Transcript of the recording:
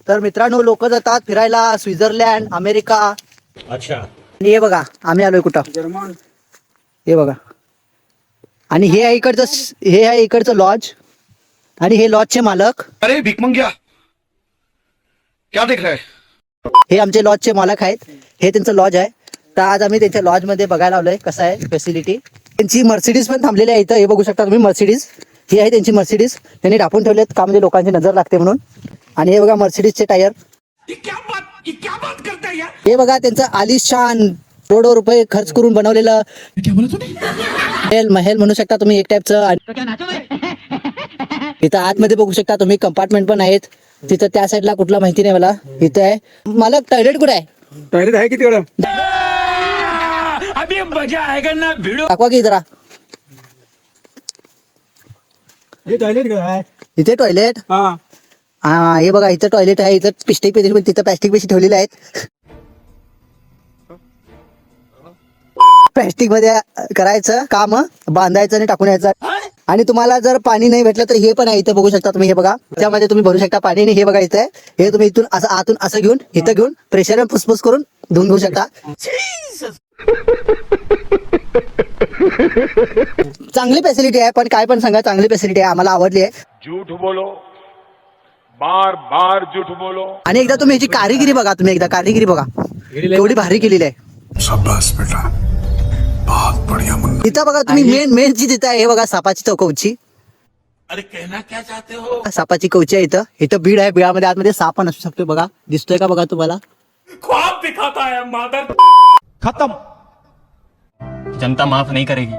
तर मित्रांनो, लोक जातात फिरायला स्वित्झर्लंड, अमेरिका. अच्छा. आणि हे बघा आम्ही आलोय कुठं, जर्मन. हे बघा. आणि हे आहे इकडचं लॉज. आणि हे लॉजचे मालक. अरे भिकमंग्या, क्या देख रहा है? हे आमचे लॉजचे मालक आहेत. हे त्यांचं लॉज आहे. तर आज आम्ही त्यांच्या लॉज मध्ये बघायला आलोय कसं आहे फॅसिलिटी. त्यांची मर्सिडीज पण थांबलेली आहे इथं. हे बघू शकता तुम्ही मर्सिडीज. ही आहे त्यांची मर्सिडीज. त्यांनी टाकून ठेवलेत का म्हणजे लोकांची नजर लागते म्हणून. आणि हे बघा मर्सिडीजचे टायर. क्या बात करता है यार? हे बघा त्यांचं आलिशान करोडो रुपये खर्च करून बनवलेलं महल म्हणू शकता तुम्ही एक टाईपचं. इथं आतमध्ये बघू शकता तुम्ही कंपार्टमेंट पण आहेत. तिथं त्या साईडला कुठला माहिती नाही मला. इथं आहे मालक. टॉयलेट कुठे आहे? टॉयलेट आहे किती वेळा? अभी मजा आएगा ना भिड़ो. दाखवा की जरा. हे टॉयलेट आहे. इथे टॉयलेट. हा. हा हे बघा इथं टॉयलेट आहे. इथं प्लास्टिक पेशी तिथं प्लास्टिक पेशी ठेवलेले आहेत. प्लास्टिक मध्ये करायचं काम, बांधायचं आणि टाकून यायचं. आणि तुम्हाला जर पाणी नाही भेटलं तर हे पण आहे इथं बघू शकता तुम्ही. हे बघा त्यामध्ये तुम्ही भरू शकता पाणी. हे बघा इथं आहे. हे तुम्ही इथून असं आतून असं घेऊन इथं घेऊन प्रेशर फुसफुस करून धुवून घेऊ शकता. चांगली फॅसिलिटी आहे. पण काय पण सांगा, चांगली फॅसिलिटी आहे, आम्हाला आवडली आहे. झूठ बोलो, बार बार झूठ बोलो. आणि एकदा तुम्ही याची कारिगिरी बघा. तुम्ही एकदा कारिगिरी बघा केवढी भारी केलेली आहे. शाबाश बेटा, बहुत बढ़िया मुन्ना. इथं बघा तुम्ही मेन जी तिथं आहे. हे बघा सापाची कवची. अरे कहना क्या चाहते हो? सापाची कवची आहे इथं. इथं बीड आहे. बिळामध्ये आतमध्ये साप पण असू शकतो. बघा दिसतोय का बघा तुम्हाला. ख्वाब दिखाता है मादर. खत्म. जनता माफ नहीं करेगी.